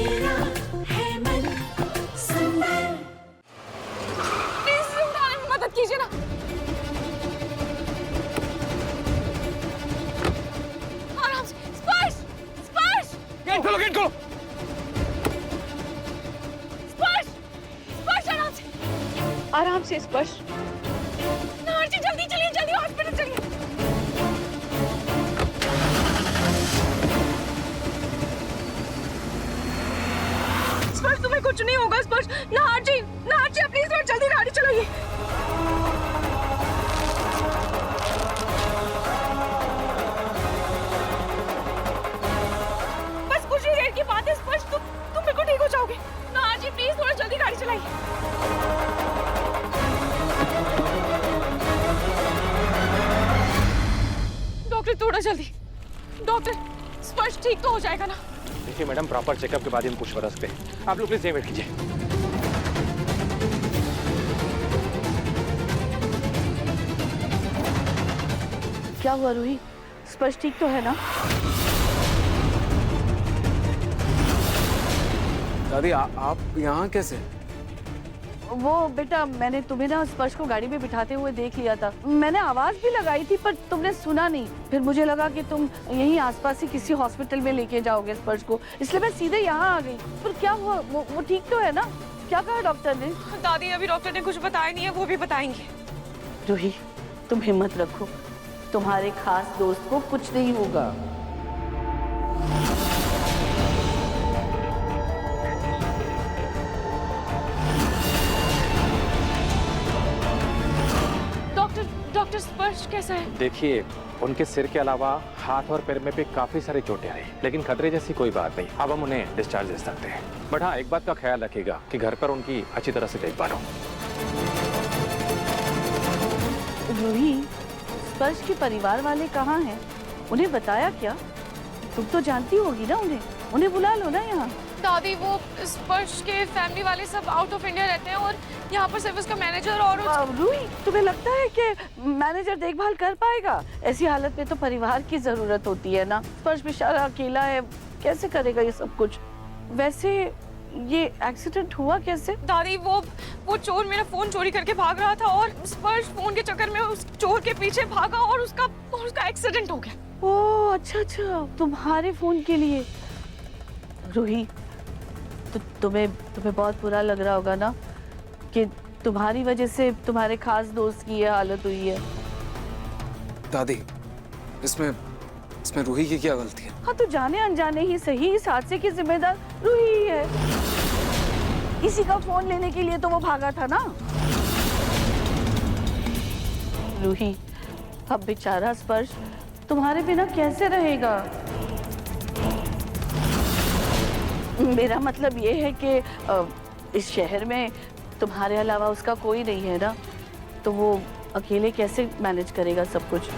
मेरा है मन सुंदर। प्लीज उठाने में मदद कीजिए ना। आराम से। स्पर्श, स्पर्श। गेट खोलो, गेट खोलो। स्पर्श, स्पर्श, आराम से। आराम से स्पर्श। नारजी जल्दी चलिए, जल्दी हॉस्पिटल चलिए। स्पर्श तुम्हें कुछ नहीं होगा। स्पर्श, नारजी, नारजी प्लीज थोड़ा जल्दी गाड़ी चलाइए। बस कुछ ही देर की बात है स्पर्श, तुम बिल्कुल ठीक हो जाओगे। नारजी प्लीज थोड़ा जल्दी गाड़ी चलाइए। डॉक्टर थोड़ा जल्दी। डॉक्टर स्पर्श ठीक तो हो जाएगा ना? देखिए मैडम, प्रॉपर चेकअप के बाद ही हम कुछ बता सकते हैं। आप लोग प्लीज वेट कीजिए। क्या हुआ रूही? स्पर्श ठीक तो है ना? दादी आप यहाँ कैसे? वो बेटा, मैंने तुम्हें ना स्पर्श को गाड़ी में बिठाते हुए देख लिया था। मैंने आवाज भी लगाई थी पर तुमने सुना नहीं। फिर मुझे लगा कि तुम यहीं आसपास ही किसी हॉस्पिटल में लेके जाओगे स्पर्श को, इसलिए मैं सीधे यहाँ आ गई। पर क्या हुआ? वो ठीक तो है ना? क्या कहा डॉक्टर ने? दादी अभी डॉक्टर ने कुछ बताया नहीं है, वो भी बताएंगे। रूही तुम हिम्मत रखो, तुम्हारे खास दोस्त को कुछ नहीं होगा। डॉक्टर स्पर्श कैसा है? देखिए, उनके सिर के अलावा हाथ और पैर में भी काफी सारी चोटें आई, लेकिन खतरे जैसी कोई बात नहीं। अब हम उन्हें डिस्चार्ज दे सकते हैं। बट हाँ, एक बात का ख्याल रखिएगा कि घर पर उनकी अच्छी तरह से देखभाल हो। रूही, स्पर्श के परिवार वाले कहाँ हैं? उन्हें बताया क्या? तुम तो जानती होगी ना उन्हें बुला लो ना यहाँ। दादी वो स्पर्श के फैमिली वाले सब आउट ऑफ इंडिया रहते हैं और यहाँ पर सिर्फ उसका मैनेजर और रूही, तुम्हें लगता है कि मैनेजर देखभाल कर पाएगा? ऐसी हालत में तो परिवार की जरूरत होती है ना। स्पर्श बेचारा अकेला है, कैसे करेगा ये सब कुछ? वैसे ये एक्सीडेंट हुआ कैसे? दादी वो चोर मेरा फोन चोरी करके भाग रहा था और स्पर्श फोन के चक्कर में उस चोर के पीछे भागा और उसका एक्सीडेंट हो गया। ओह अच्छा, तुम्हारे फोन के लिए। रूही, तो तुम्हें बहुत बुरा लग रहा होगा ना कि तुम्हारी वजह से तुम्हारे खास दोस्त की ये हालत हुई है। दादी इसमें रूही की क्या गलती है? हाँ तो जाने अनजाने ही सही, इस हादसे की जिम्मेदार रूही ही है। इसी का फोन लेने के लिए तो वो भागा था ना। रूही, अब बेचारा स्पर्श तुम्हारे बिना कैसे रहेगा? मेरा मतलब ये है कि इस शहर में तुम्हारे अलावा उसका कोई नहीं है ना, तो वो अकेले कैसे मैनेज करेगा सब कुछ?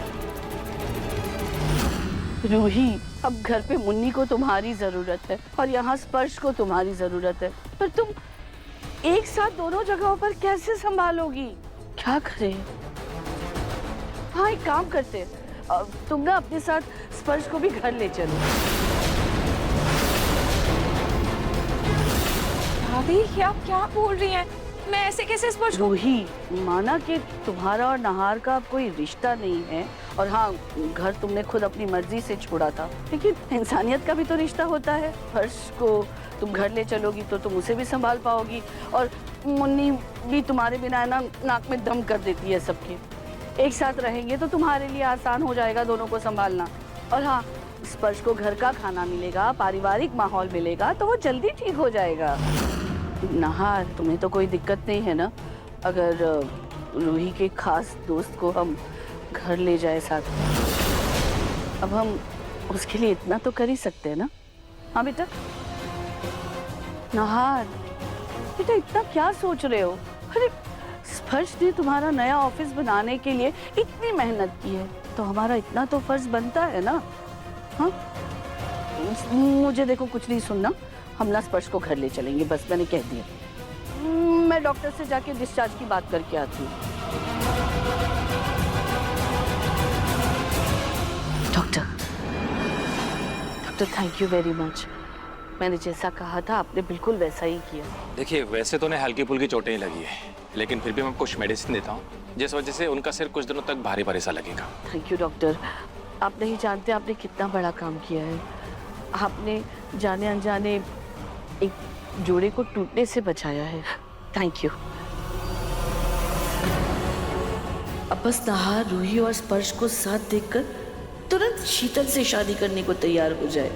रूही, अब घर पे मुन्नी को तुम्हारी जरूरत है और यहाँ स्पर्श को तुम्हारी जरूरत है, पर तुम एक साथ दोनों जगहों पर कैसे संभालोगी? क्या करें? हाँ एक काम करते, तुम ना अपने साथ स्पर्श को भी घर ले चलो। दादी ये आप क्या बोल रही हैं? मैं ऐसे कैसे स्पर्श? रूही, माना कि तुम्हारा और नहार का कोई रिश्ता नहीं है और हाँ घर तुमने खुद अपनी मर्जी से छोड़ा था, लेकिन इंसानियत का भी तो रिश्ता होता है। स्पर्श को तुम घर ले चलोगी तो तुम उसे भी संभाल पाओगी और मुन्नी भी तुम्हारे बिना ना नाक में दम कर देती है सबके। एक साथ रहेंगे तो तुम्हारे लिए आसान हो जाएगा दोनों को संभालना। और हाँ, स्पर्श को घर का खाना मिलेगा, पारिवारिक माहौल मिलेगा तो वो जल्दी ठीक हो जाएगा। नहार, तुम्हें तो कोई दिक्कत नहीं है ना अगर रूही के खास दोस्त को हम घर ले जाए साथ? अब हम उसके लिए इतना तो कर ही सकते हैं ना। हाँ बेटा? नहार बेटा, इतना क्या सोच रहे हो? अरे स्पर्श ने तुम्हारा नया ऑफिस बनाने के लिए इतनी मेहनत की है तो हमारा इतना तो फर्ज बनता है ना। हाँ मुझे देखो कुछ नहीं सुनना, हम ना स्पर्श को घर ले चलेंगे, बस मैंने कह दिया। मैं डॉक्टर से जाके डिस्चार्ज की बात करके आती हूँ। Doctor thank you very much. मैंने जैसा कहा था आपने बिल्कुल वैसा ही किया। देखिए, वैसे तो उन्हें हल्की फुल्की चोटें ही लगी है, लेकिन फिर भी मैं कुछ मेडिसिन देता हूँ, जिस वजह से उनका सिर कुछ दिनों तक भारी भारी सा लगेगा। Thank you doctor. आप नहीं जानते आपने कितना बड़ा काम किया है। आपने जाने अनजाने एक जोड़े को टूटने से बचाया है। Thank you. अब बस नहार, रूही और स्पर्श को साथ देखकर तुरंत शीतल से शादी करने को तैयार हो जाए।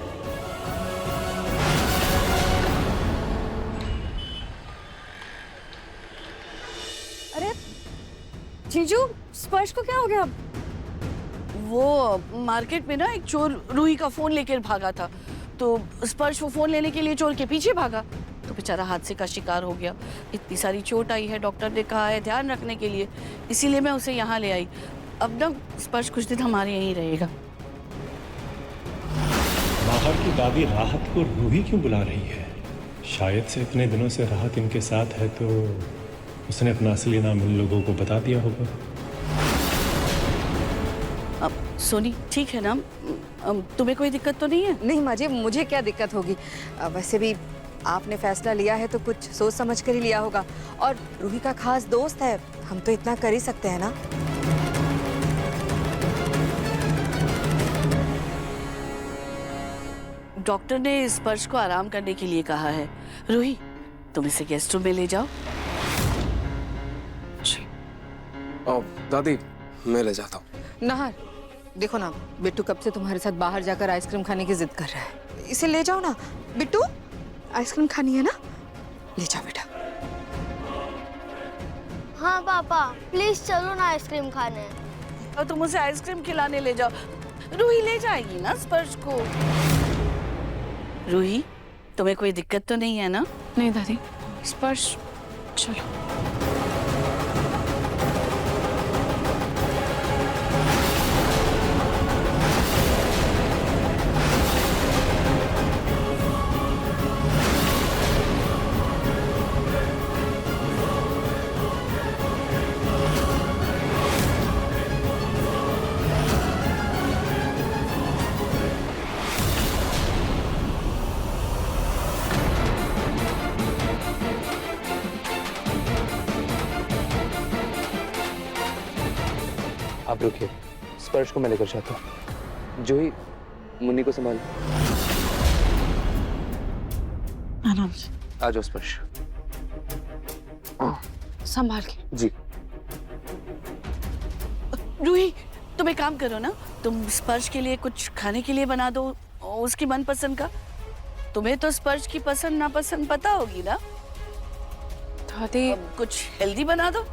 अरे जीजू, स्पर्श को क्या हो गया? वो मार्केट में ना एक चोर रूही का फोन लेकर भागा था, तो स्पर्श वो फोन लेने के लिए चोर के पीछे भागा, तो बेचारा हादसे का शिकार हो गया। इतनी सारी चोट आई है, डॉक्टर ने कहा है ध्यान रखने के लिए, इसीलिए मैं उसे यहाँ ले आई। अब ना स्पर्श कुछ दिन हमारे यहीं रहेगा। बाहर की दादी राहत को रूही क्यों बुला रही है? शायद से इतने दिनों से राहत इनके साथ है तो उसने अपना असली नाम इन लोगों को बता दिया होगा। अब सोनी ठीक है ना? तुम्हें कोई दिक्कत तो नहीं है? नहीं माँ जी, मुझे क्या दिक्कत होगी। वैसे भी आपने फैसला लिया है तो कुछ सोच समझ कर ही लिया होगा, और रूही का खास दोस्त है, हम तो इतना कर ही सकते हैं ना। डॉक्टर ने स्पर्श को आराम करने के लिए कहा है। रूही, तुम इसे गेस्ट रूम में ले जाओ। दादी, मैं ले जाता हूँ। नहार, देखो ना, बिट्टू कब से तुम्हारे साथ बाहर जाकर आइसक्रीम खाने की जिद कर रहा है। इसे ले जाओ ना। बिट्टू, आइसक्रीम खानी है ना? ले जाओ बेटा। हाँ पापा, प्लीज चलो ना आइसक्रीम खाने। और तुम उसे आइसक्रीम खिलाने ले जाओ। रूही ले जाएगी ना स्पर्श को। रूही, तुम्हें कोई दिक्कत तो नहीं है ना? नहीं दादी, स्पर्श चलो। आप रुकिए, स्पर्श को मैं लेकर जाता हूँ। जूही, मुन्नी को संभाल। आराम से। आ जाओ स्पर्श। संभाल के। जी। रूही, तुम एक काम करो ना, तुम स्पर्श के लिए कुछ खाने के लिए बना दो, उसकी मनपसंद का। तुम्हें तो स्पर्श की पसंद नापसंद पता होगी ना? दादी, कुछ हेल्दी बना दो।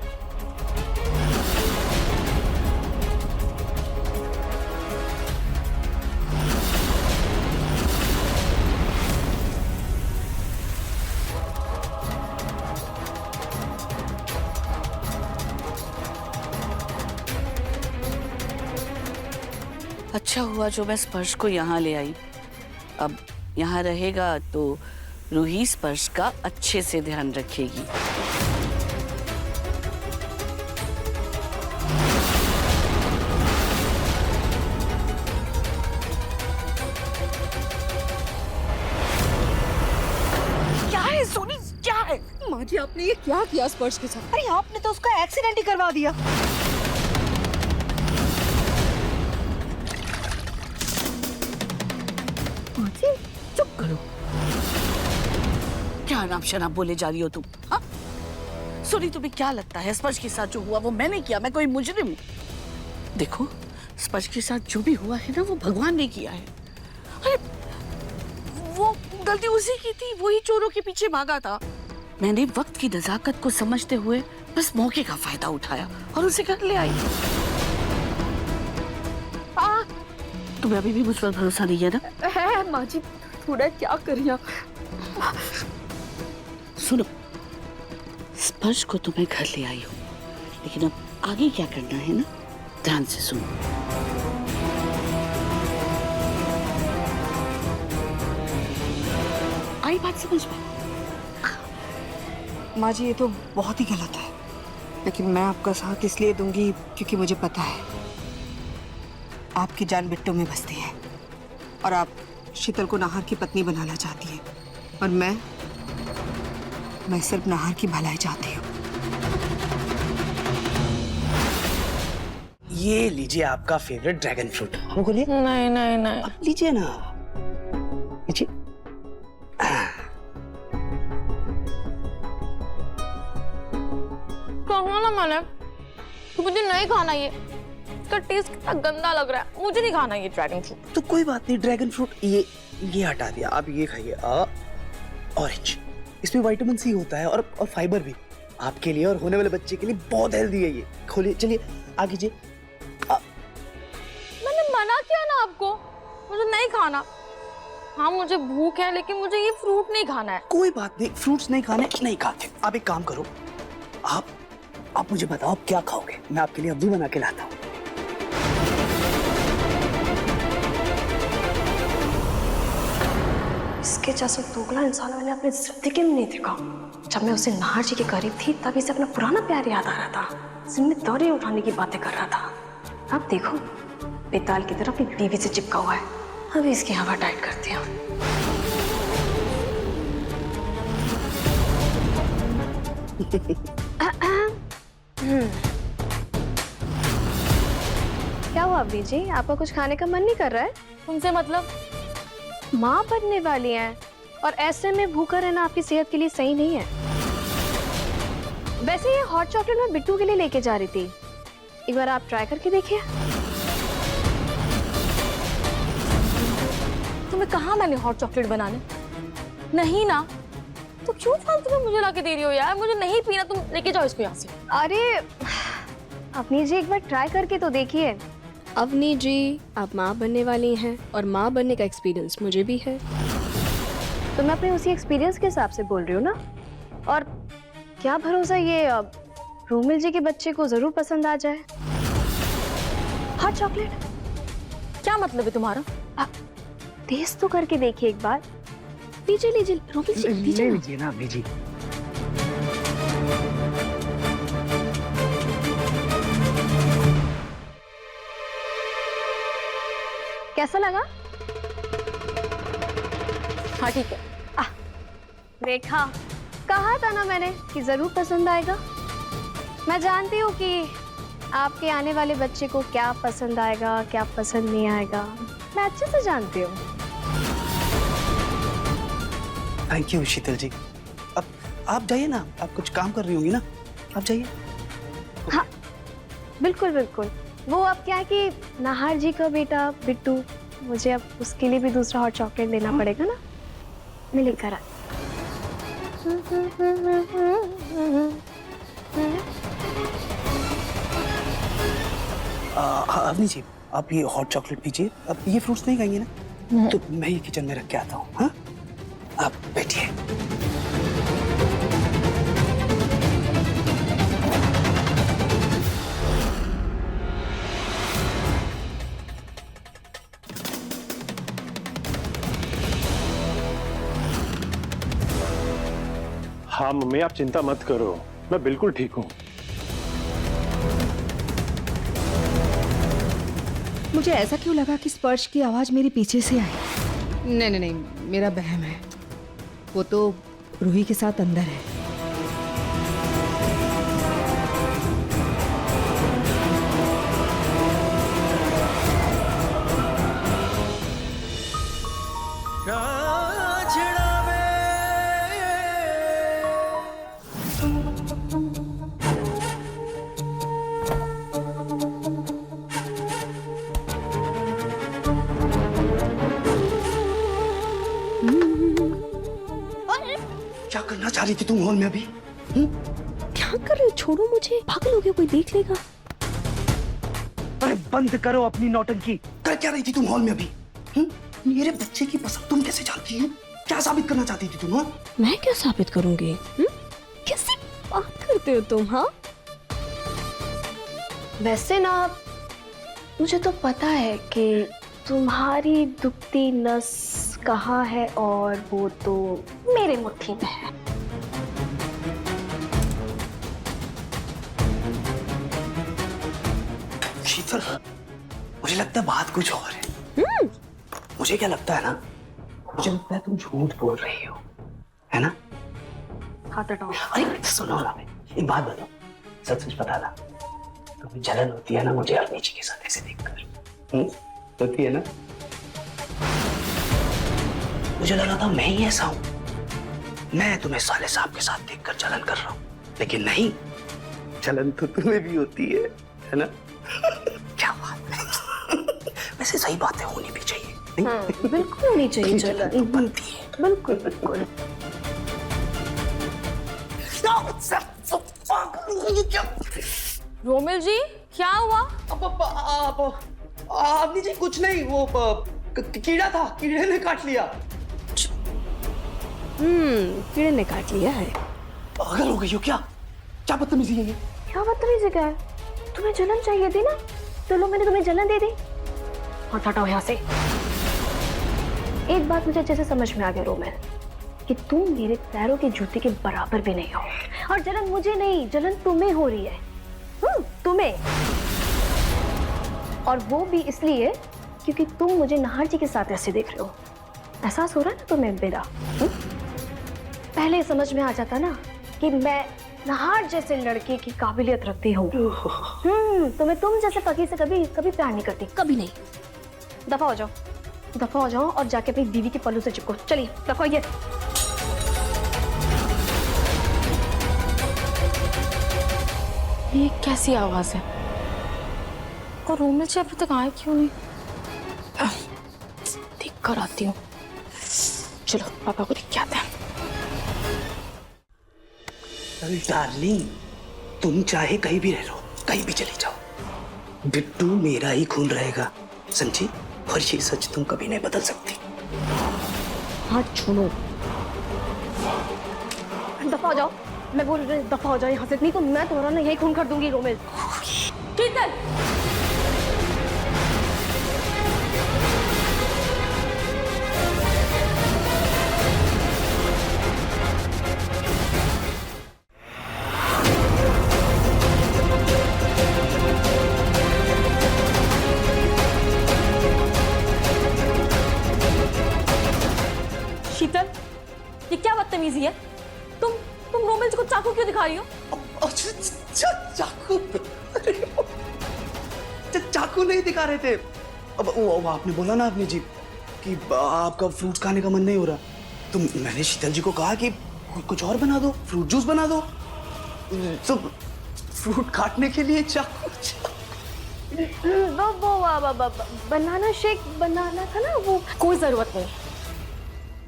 अच्छा हुआ जो मैं स्पर्श को यहाँ ले आई। अब यहाँ रहेगा तो रूही स्पर्श का अच्छे से ध्यान रखेगी। क्या है सोनी, क्या है? माँ जी, आपने ये क्या किया स्पर्श के साथ? अरे आपने तो उसका एक्सीडेंट ही करवा दिया। चुप करो। क्या नाम शराब बोले जा रही हो तुम? हाँ? सुनी, तुम्हें क्या लगता है स्पर्श के साथ जो हुआ वो मैंने किया? मैं कोई मुजरिम हूँ? देखो, स्पर्श के साथ जो भी हुआ है ना, वो भगवान ने किया है। अरे वो गलती उसी की थी, वही चोरों के पीछे भागा था। मैंने वक्त की नजाकत को समझते हुए बस मौके का फायदा उठाया और उसे घर ले आई। तुम्हें अभी भी मुझ पर भरोसा नहीं है ना? है माँ जी, थोड़ा क्या करिए। सुनो, स्पर्श को तो मैं घर ले आई हूँ, लेकिन अब आगे क्या करना है ना, ध्यान से सुनो। आई बात समझ में? माँ जी, ये तो बहुत ही गलत है, लेकिन मैं आपका साथ इसलिए दूंगी क्योंकि मुझे पता है आपकी जान बिट्टू में बसती है और आप शीतल को नाहर की पत्नी बनाना चाहती है और मैं सिर्फ नाहर की भलाई चाहती हूँ। ये लीजिए आपका फेवरेट ड्रैगन फ्रूट। वो खोलिए। नहीं नहीं नहीं, आप लीजिए ना, लीजिए। कहा ना मैंने कि मुझे नहीं खाना ये, इसका टेस्ट कितना गंदा लग रहा है, मुझे नहीं खाना ये ड्रैगन फ्रूट। तो कोई बात नहीं, ड्रैगन फ्रूट ये हटा दिया, आप ये खाइए। ऑरेंज, इसमें विटामिन सी होता है और फाइबर भी आपके लिए और होने वाले बच्चे के लिए बहुत हेल्दी है ये। खोलिए, चलिए आगे कीजिए। मैंने मना किया ना आपको, मुझे नहीं खाना। हाँ मुझे भूख है लेकिन मुझे ये फ्रूट नहीं खाना है। कोई बात नहीं, फ्रूट्स नहीं खाने, नहीं खाते। आप एक काम करो, आप मुझे बताओ आप क्या खाओगे, मैं आपके लिए अभी बना के लाता हूँ। इसके जैसा दोगला इंसान मैंने अपनी जिंदगी में नहीं देखा। जब मैं उसे नाहर जी के करीब थी तब इसे अपना पुराना प्यार याद आ रहा था, जिम्मेदारी उठाने की बातें कर रहा था। अब देखो बेताल की तरह अपनी बीवी से चिपका हुआ है। अभी इसकी हवा टाइट करती हूँ। क्या हुआ अभी जी, आपका कुछ खाने का मन नहीं कर रहा है? तुमसे मतलब? माँ बनने वाली हैं और ऐसे में भूखा रहना आपकी सेहत के लिए सही नहीं है। वैसे ये हॉट चॉकलेट मैं बिट्टू के लिए लेके जा रही थी, एक बार आप ट्राई करके देखिए। तुम्हें कहा मैंने हॉट चॉकलेट बनाने? नहीं ना, तो क्यों फालतू में मुझे लाके दे रही हो यार? मुझे नहीं पीना, तुम लेके जाओ इसको यहाँ से। अरे अपनी जी एक बार ट्राई करके तो देखिए। अवनी जी आप माँ बनने वाली हैं और माँ बनने का एक्सपीरियंस मुझे भी है, तो मैं अपने उसी एक्सपीरियंस के हिसाब से बोल रही हूँ ना। और क्या भरोसा ये रूमिल जी के बच्चे को जरूर पसंद आ जाए हॉट चॉकलेट। क्या मतलब है तुम्हारा? टेस्ट तो करके देखिए एक बार। लीजिए लीजिए रूमिल जी, लीजिए ना अभी जी। कैसा लगा? हाँ ठीक है। देखा, कहा था ना मैंने कि जरूर पसंद आएगा। मैं जानती हूँ कि आपके आने वाले बच्चे को क्या पसंद आएगा क्या पसंद नहीं आएगा, मैं अच्छे से जानती हूँ। थैंक यू शीतल जी। अब आप जाइए ना, आप कुछ काम कर रही होंगी ना, आप जाइए। हाँ बिल्कुल बिल्कुल। वो अब क्या है कि नाहर जी का बेटा बिट्टू, मुझे अब उसके लिए भी दूसरा हॉट चॉकलेट देना पड़ेगा ना, मैं लेकर आ। अवनी जी आप ये हॉट चॉकलेट पीजिए। अब ये फ्रूट्स नहीं खाएंगे ना, तो मैं ये किचन में रख के आता हूँ। हाँ आप बैठिए। हाँ मम्मी आप चिंता मत करो, मैं बिल्कुल ठीक हूँ। मुझे ऐसा क्यों लगा कि स्पर्श की आवाज मेरे पीछे से आई? नहीं नहीं नहीं, मेरा बहम है। वो तो रूही के साथ अंदर है। क्या करना चाह रही थी तुम हॉल में अभी? क्या कर रहे हो? छोड़ो मुझे, पागल हो गया, कोई देख लेगा। अरे बंद करो अपनी नौटंकी। कर क्या रही थी तुम हॉल में अभी? मेरे बच्चे की पसंद तुम कैसे जानती हो? क्या साबित करना चाहती थी तुम? मैं क्या साबित करूंगी? कैसी बात करते हो तुम? हाँ वैसे ना मुझे तो पता है कि तुम्हारी दुखती नस कहाँ है और वो तो मेरे मुट्ठी में है। शीतल, मुझे लगता है बात कुछ और है। मुझे क्या लगता है ना मुझे लगता है तुम झूठ बोल रही हो, है ना? हाथ हटाओ। अरे सुनो ना, एक बात बताओ, सच सच बता ना, तुम्हें जलन होती है ना मुझे अपनी जी के साथ ऐसे देखकर? होती है ना? मुझे लगा था मैं ही ऐसा हूं, मैं तुम्हें साले साहब के साथ देखकर जलन कर रहा हूं, लेकिन नहीं, जलन तो तुम्हें भी होती है ना? क्या बात है। वैसे सही बातें होनी भी चाहिए, नहीं? बिल्कुल होनी चाहिए जलन तो बनती है। बिल्कुल बिल्कुल। रोमिल जी क्या हुआ? आपने जी कुछ नहीं, वो कीड़ा था, कीड़े ने काट लिया। कीड़े ने काट लिया है। पागल हो गई हो क्या? क्या बदतमीजी है ये? क्या बदतमीजी क्या है? तुम्हें जलन चाहिए थी ना, चलो मैंने तुम्हें जलन दे दी। हाथ हटाओ यहाँ से। एक बात मुझे अच्छे से समझ में आ गया रोमिल, कि तुम मेरे पैरों की जूती के बराबर भी नहीं हो, और जलन मुझे नहीं, जलन तुम्हें हो रही है। तुम्हें, और वो भी इसलिए क्योंकि तुम मुझे नाहर जी के साथ ऐसे देख रहे हो। एहसास हो रहा है ना तुम्हें मेरा? पहले समझ में आ जाता ना कि मैं नाहर जैसे लड़के की काबिलियत रखती हूँ। तो मैं तुम जैसे पति से कभी कभी प्यार नहीं करती, कभी नहीं। दफा हो जाओ, दफा हो जाओ और जाके अपनी बीवी के पल्लू से चिपको। चलिए दफा ये। ये कैसी आवाज है? और रोमिल जी अभी तक आए क्यों नहीं? देख कर आती हूँ। चलो पापा को देख के आते हैं। डार्लिंग, तुम चाहे कहीं भी रह लो, कहीं भी चली जाओ, बिट्टू मेरा ही खून रहेगा, समझी? और ये सच तुम कभी नहीं बदल सकती। हाथ छोड़ो, दफा हो जाओ। मैं बोल रही दफा हो जाओ यहाँ से, नहीं तो मैं तुम्हारा ना यही खून कर दूंगी रोमिल। कीर्तन, शीतल, ये क्या बदतमीजी है? तुम रोमिल जी को चाकू क्यों दिखा रही हो? चाकू नहीं दिखा रहे थे। अब वो आपने बोला ना आपने जी कि आपका फ्रूट्स खाने का मन नहीं हो रहा, तो मैंने शीतल जी को कहा कि कुछ और बना दो, फ्रूट जूस बना दो। तो फ्रूट काटने के लिए चाकू। वो बनाना शेक बनाना था ना, वो कोई जरूरत नहीं।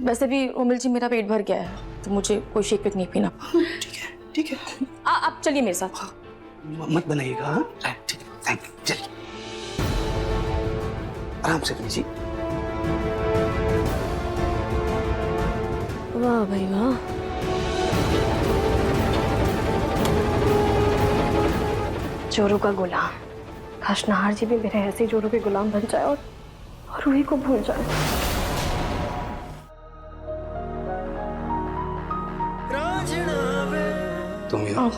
वैसे भी रोमिल जी मेरा पेट भर गया है, तो मुझे कोई शेक वेक नहीं पीना। ठीक है। आप चलिए मेरे साथ। मत बनाइएगा। हाँ ठीक है, थैंक यू। चलिए आराम से लीजिए। वाह भाई वाह। चोरों का गुलाम, काश नाहर जी भी मेरे ऐसे चोरों के गुलाम बन जाए और रूही को भूल जाए। तुम यहाँ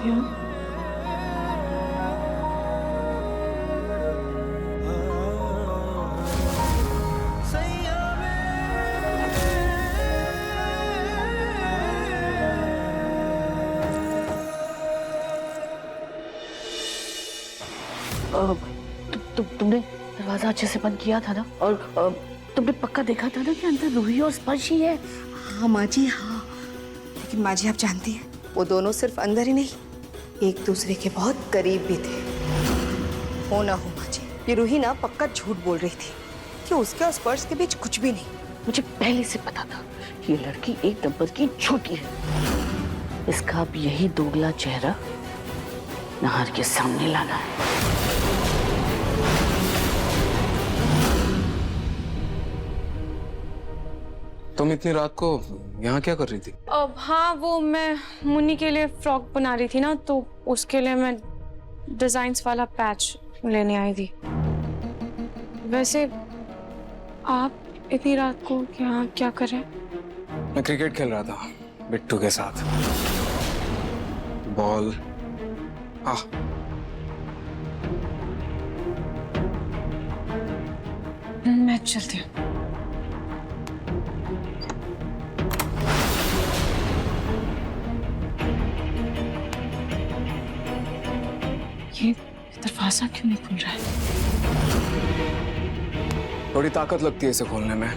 तुमने दरवाजा अच्छे से बंद किया था ना, और तुमने पक्का देखा था ना कि अंदर रूही और स्पर्श ही है? हाँ माँ जी हाँ, लेकिन माँ जी आप जानती हैं वो दोनों सिर्फ अंदर ही नहीं, एक दूसरे के बहुत करीब भी थे। हो ना हो माँ जी, ये रूही ना पक्का झूठ बोल रही थी कि उसके और स्पर्श के बीच कुछ भी नहीं। मुझे पहले से पता था ये लड़की एक नंबर की झूठी है। इसका अब यही दोगला चेहरा नाहर के सामने लाना है। तुम इतनी रात को यहाँ क्या कर रही थी? हाँ, वो मैं मुन्नी के लिए फ्रॉक बना रही थी ना, तो उसके लिए मैं डिजाइन्स वाला पैच लेने आई थी। वैसे आप इतनी रात को यहाँ क्या कर रहे हैं? मैं क्रिकेट खेल रहा था बिट्टू के साथ। बॉल मैं चलती हूँ। ये दरवाजा क्यों नहीं खुल रहा है? थोड़ी ताकत लगती है इसे खोलने में।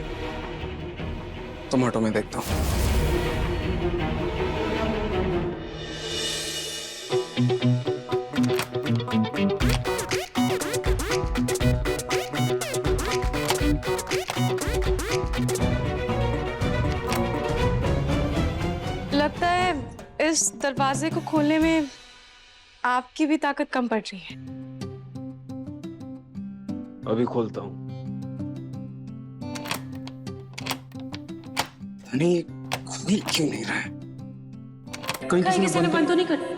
तुम हटो, मैं देखता हूँ। लगता है इस दरवाजे को खोलने में आपकी भी ताकत कम पड़ रही है। अभी खोलता हूँ। नहीं, खुल क्यों नहीं रहा है? कहीं किसी ने बंद तो नहीं कर?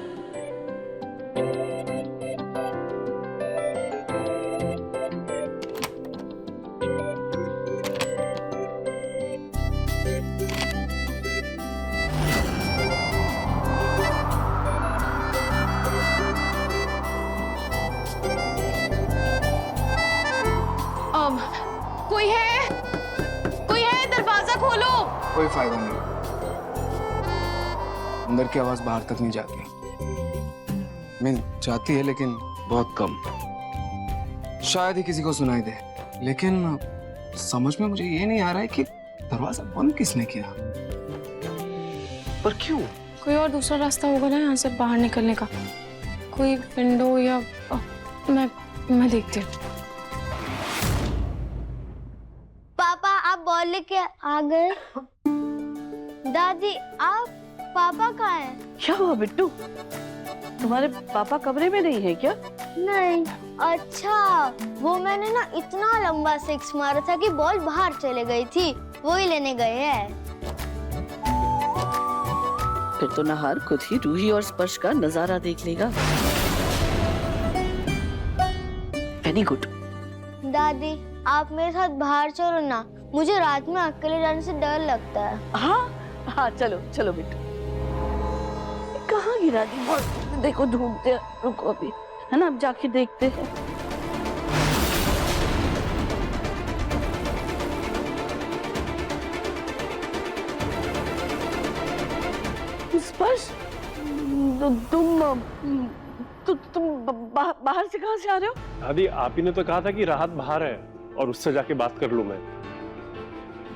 कोई है, दरवाजा खोलो। कोई फायदा नहीं, अंदर की आवाज बाहर तक नहीं जाती। मैं जाती है लेकिन बहुत कम, शायद ही किसी को सुनाई दे। लेकिन समझ में मुझे ये नहीं आ रहा है कि दरवाजा बंद किसने किया। पर क्यों? कोई और दूसरा रास्ता होगा ना यहाँ से बाहर निकलने का, कोई विंडो या मैं देखती हूँ। पापा आप बॉल लेके आ गए। दादी आप पापा कहाँ हैं? क्या हुआ बिट्टू, तुम्हारे पापा कमरे में नहीं है क्या? नहीं। अच्छा, वो मैंने ना इतना लंबा सिक्स मारा था कि बॉल बाहर चले गई थी, वो ही लेने गए हैं। फिर तो नहार खुद ही रूही और स्पर्श का नजारा देख लेगा। Very good. दादी आप मेरे साथ बाहर चलो ना, मुझे रात में अकेले जाने से डर लगता है। हाँ चलो चलो बिट्टू। कहाँ गिरा दी बॉल? देखो ढूंढते हैं, रुको अभी, है ना, अब जाके देखते हैं। स्पर्श, तुम बाहर से कहाँ से आ रहे हो? दादी आप ही ने तो कहा था कि राहत बाहर है और उससे जाके बात कर लूं मैं,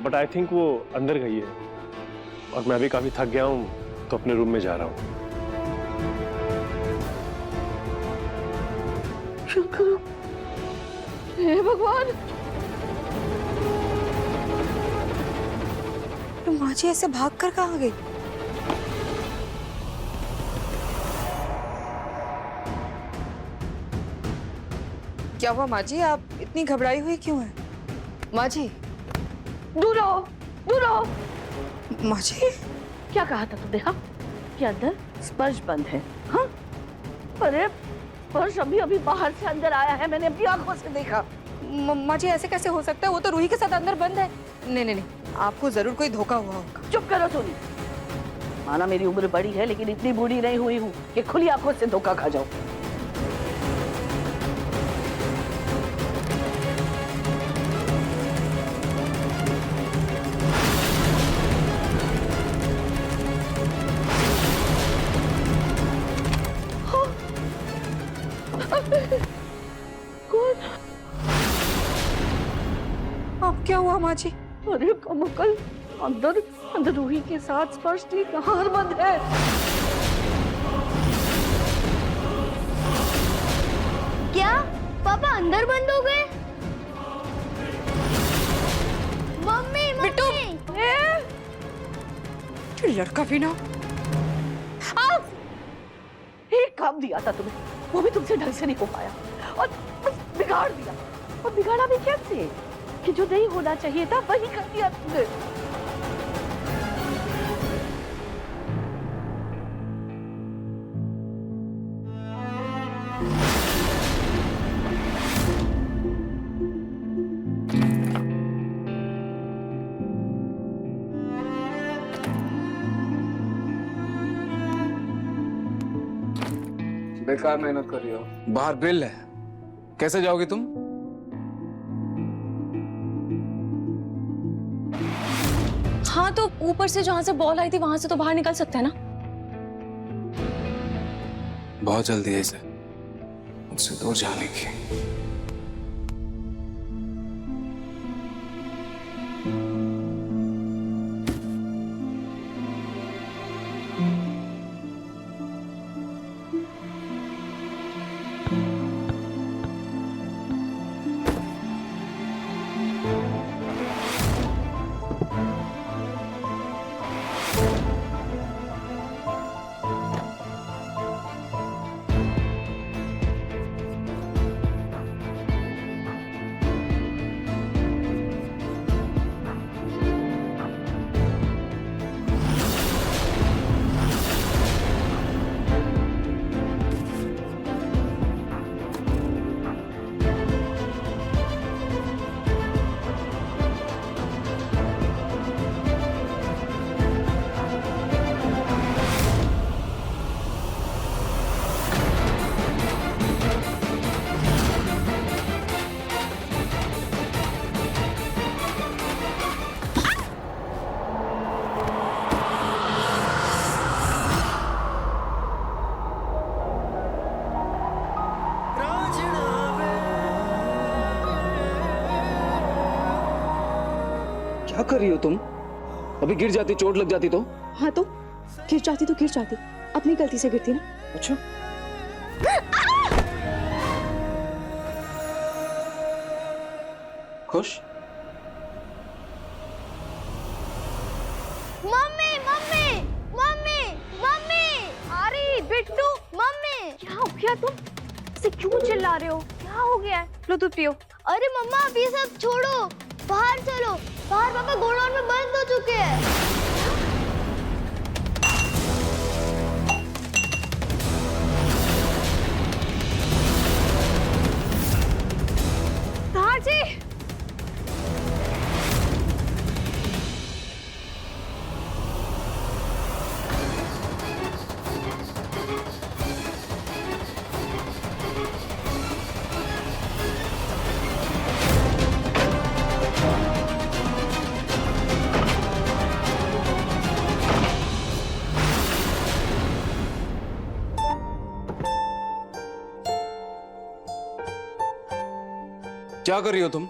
बट आई थिंक वो अंदर गई है और मैं भी काफी थक गया हूँ तो अपने रूम में जा रहा हूँ। शुक्र, हे भगवान। तो माँ जी ऐसे भाग कर कहाँ गई? क्या हुआ माँ जी, आप इतनी घबराई हुई क्यों हैं? माँ जी दूर रहो, दूर रहो। माँ जी क्या कहा था तुमने? हाँ, कि अंदर स्पर्श बंद है। हाँ, अरे स्पर्श अभी अभी बाहर से अंदर आया है, मैंने अपनी आंखों से देखा। माँ जी ऐसे कैसे हो सकता है? वो तो रूही के साथ अंदर बंद है। नहीं, आपको जरूर कोई धोखा हुआ होगा। चुप करो सोनी। माना मेरी उम्र बड़ी है लेकिन इतनी बूढ़ी नहीं हुई हूँ कि खुली आंखों से धोखा खा जाऊं। अब क्या हुआ माँ जी? अरे कमकल, अंदर रूही के साथ स्पर्श थी, कहाँ बंद है? क्या पापा अंदर बंद हो गए? मम्मी बिट्टू, लड़का भी ना। एक काम दिया था तुम्हें, वो भी तुमसे ढंग से नहीं हो पाया और बिगाड़ दिया। और बिगाड़ा भी कैसे कि जो नहीं होना चाहिए था वही कर दिया तुमने। बेकार मेहनत कर रही हो। बाहर ग्रिल है, कैसे जाओगी तुम? हाँ तो ऊपर से जहाँ से बॉल आई थी वहां से तो बाहर निकल सकते हैं ना। बहुत जल्दी है इसे, मुझसे दूर जाने की। क्या कर रही हो तुम? अभी गिर जाती, चोट लग जाती तो? हाँ तो गिर जाती, अपनी गलती से गिरती ना। अच्छा। खुश? मम्मी मम्मी मम्मी मम्मी, अरे बिट्टू मम्मी, क्या हो गया तुम? ऐसे क्यों चिल्ला रहे हो? क्या हो गया है? लो दूध पियो। अरे मम्मा अब ये सब छोड़ो, बाहर चलो। बाहर पापा गोडाउन में बंद हो चुके हैं। जी क्या कर रही हो तुम?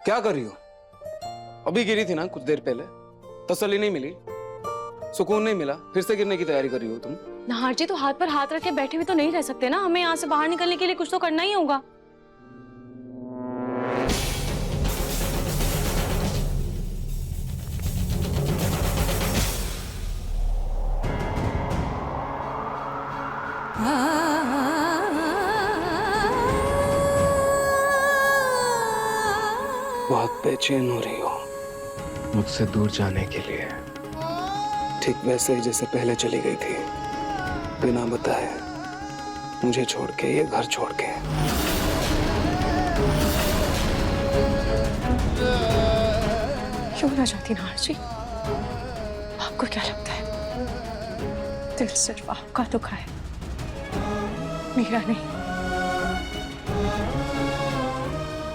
क्या कर रही हो? अभी गिरी थी ना कुछ देर पहले, तसल्ली नहीं मिली, सुकून नहीं मिला, फिर से गिरने की तैयारी कर रही हो तुम? नाहर जी, तो हाथ पर हाथ रख के बैठे हुए तो नहीं रह सकते ना, हमें यहाँ से बाहर निकलने के लिए कुछ तो करना ही होगा। बहुत बेचैन हो रही हो मुझसे दूर जाने के लिए, ठीक वैसे ही जैसे पहले चली गई थी, बिना बताए, मुझे छोड़ के, ये घर छोड़ के। क्यों ना चाहती नाहर जी? आपको क्या लगता है दिल सिर्फ आपका दुखा है, मेरा नहीं?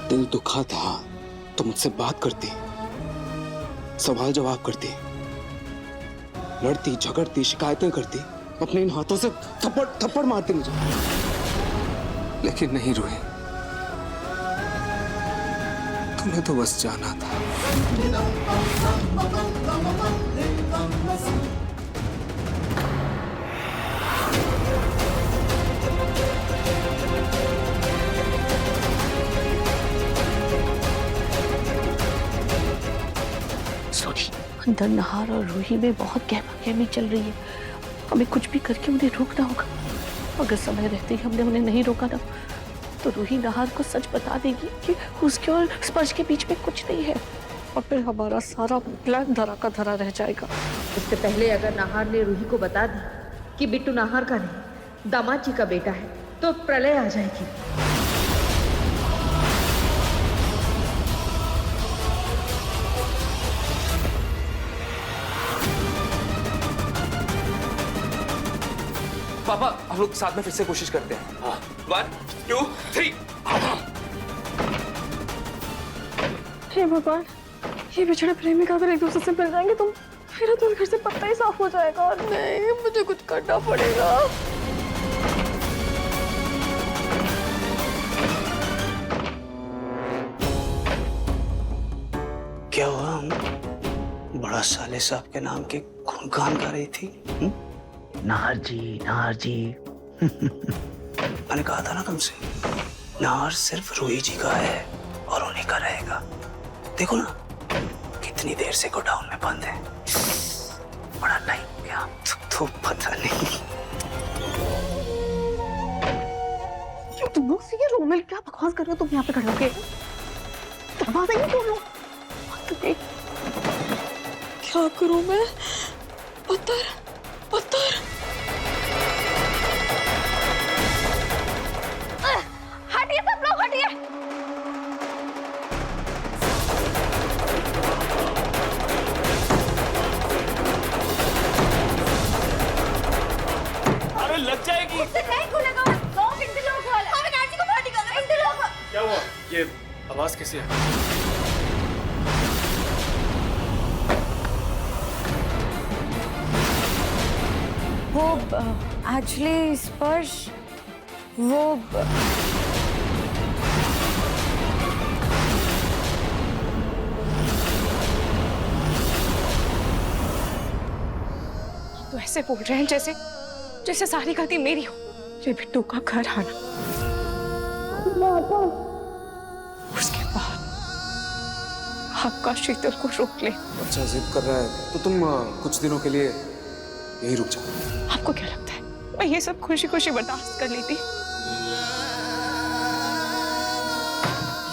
दिल दुखा था तो मुझसे बात करती, सवाल जवाब करती, लड़ती झगड़ती, शिकायतें करती, अपने इन हाथों से थप्पड़ थप्पड़ मारती मुझे। लेकिन नहीं रूही, तुम्हें तो बस जाना था। अंदर नहार और रूही में बहुत गहमा-गहमी चल रही है। हमें कुछ भी करके उन्हें रोकना होगा। अगर समय रहते ही हमने उन्हें नहीं रोका ना, तो रूही नहार को सच बता देगी कि उसके और स्पर्श के बीच में कुछ नहीं है, और फिर हमारा सारा प्लान धरा का धरा रह जाएगा। इससे पहले अगर नाहर ने रूही को बता दी कि बिट्टू नाहर का नहीं, दामाद जी का बेटा है, तो प्रलय आ जाएगी। पापा, हम लोग साथ में फिर से कोशिश करते हैं। 1 2 3। हे भगवान, ये बिछड़े प्रेमिका अगर एक दूसरे से मिल जाएंगे तो मेरा तो घर से पत्ता ही साफ हो जाएगा। नहीं, मुझे कुछ करना पड़ेगा। नोरा साले साहब के नाम के गुणगान गा रही थी। नाहर जी, नाहर जी। मैंने कहा था ना तुमसे, नाहर सिर्फ रूही जी का है और उन्हीं का रहेगा। देखो ना कितनी देर से गोडाउन में बंद है। बड़ा टाइम हो गया तो पता नहीं। तुम लोग ये रूम में क्या बकवास कर रहे हो? तुम यहाँ पे खड़े होके दरवाजा ही खोलो। क्या करूं मैं? पत्थर पत्थर। हटिए सब लोग, हटिए। अरे लग जाएगी। उससे नहीं खुलेगा। लोग इन दिलों को वाले। हमें नाची को पार्टी कर रहे हैं इन दिलों को। क्या हुआ? ये आवाज कैसी है? वो एक्चुअली स्पर्श वो तो ऐसे बोल रहे हैं जैसे जैसे सारी गलती मेरी हो। ये बिट्टू का घर आना, उसके बाद आपका शीतल को रोक ले। अच्छा जिद कर रहा है तो तुम कुछ दिनों के लिए यही रुक जाओ। आपको क्या लगता है मैं ये सब खुशी खुशी बर्दाश्त कर लेती?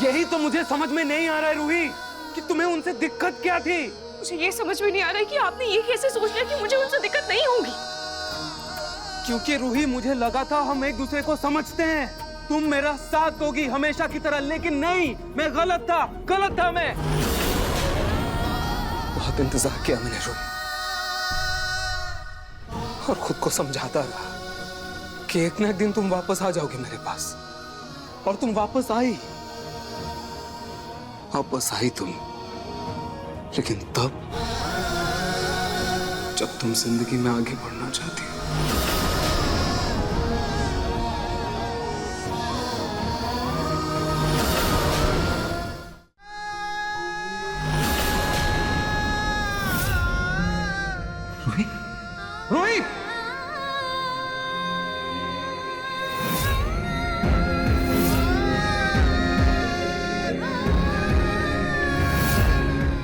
यही तो मुझे समझ में नहीं आ रहा है रूही, कि तुम्हें उनसे दिक्कत क्या थी। मुझे ये समझ में नहीं आ रहा है कि आपने ये कैसे सोच लिया कि मुझे उनसे दिक्कत नहीं होगी। क्योंकि रूही मुझे लगा था हम एक दूसरे को समझते हैं, तुम मेरा साथ दोगी हमेशा की तरह, लेकिन नहीं, मैं गलत था मैं। बहुत इंतजार किया मैंने रूही, और खुद को समझाता रहा कि एक ना एक दिन तुम वापस आ जाओगे मेरे पास, और तुम वापस आई तुम, लेकिन तब जब तुम जिंदगी में आगे बढ़ना चाहती हो। रूही,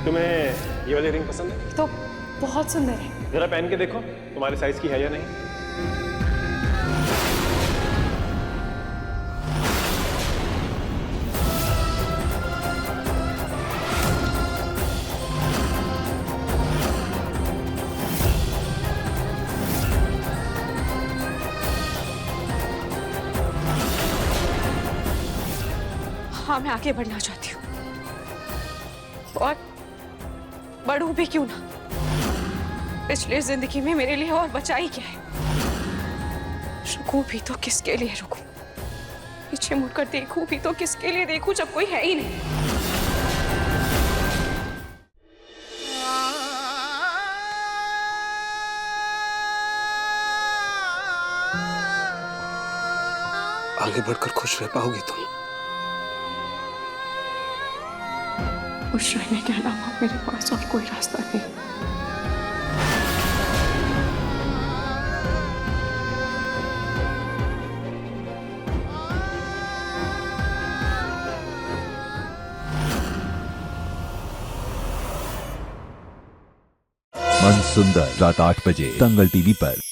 तुम्हें ये वाली रिंग पसंद है? तो बहुत सुंदर है। जरा पहन के देखो तुम्हारे साइज की है या नहीं। हाँ, मैं आगे बढ़ना चाहती हूँ, और बढ़ूं भी क्यों ना। पिछली जिंदगी में मेरे लिए और बचा ही क्या है। रुकूं भी तो किसके लिए रुकूं, पीछे मुड़कर देखूं भी तो किसके लिए देखूं जब कोई है ही नहीं। आगे बढ़कर खुश रह पाओगी तुम? खुश रहने के अलावा मेरे पास और कोई रास्ता नहीं। मन सुंदर रात 8 बजे दंगल टीवी पर।